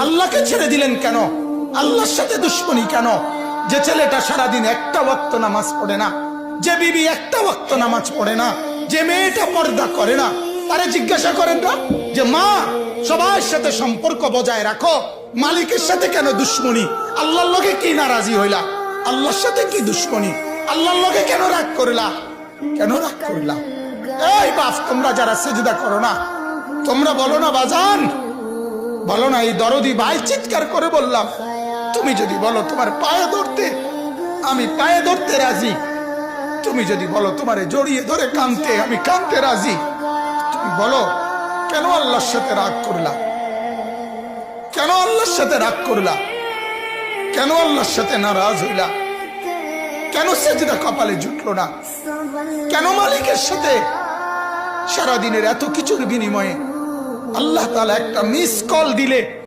আল্লাহকে ছেড়ে দিলেন কেন? আল্লাহর সাথে দুশ্মনী কেন? যে ছেলেটা সারাদিন একটা ওয়াক্ত নামাজ পড়ে না, যে বিবি একটা ওয়াক্ত নামাজ পড়ে না, যে মেয়েটা পর্দা করে না, তারে জিজ্ঞাসা করেন না যে মা সবার সাথে সম্পর্ক বজায় রাখো, মালিকের সাথে কেন দুশ্মনী? আল্লাহর লগে কি নারাজি হইলা? আল্লাহর সাথে কি দুশ্মনী? আল্লাহর লগে কেন রাগ করলা? কেন রাগ করলা? এই বাপ, তোমরা যারা সেজদা করো না, তোমরা বলো না বাজান, বলো না এই দরদি ভাই চিৎকার করে বললাম, তুমি যদি বলো তোমার পায়ে ধরতে, আমি পায়ে ধরতে রাজি। তুমি যদি বলো তোমারে জড়িয়ে ধরে কাঁদতে, আমি কাঁদতে রাজি। তুমি বলো কেন আল্লাহর সাথে রাগ করলা? কেন আল্লাহর সাথে রাগ করলা? কেন আল্লাহর সাথে নারাজ হইলা? কেন সেজদা কপালে জুটলো না? কেন মালিকের সাথে সারাদিনের এত কিছুর বিনিময়ে আল্লাহ তাআলা একটা মিস কল দিলে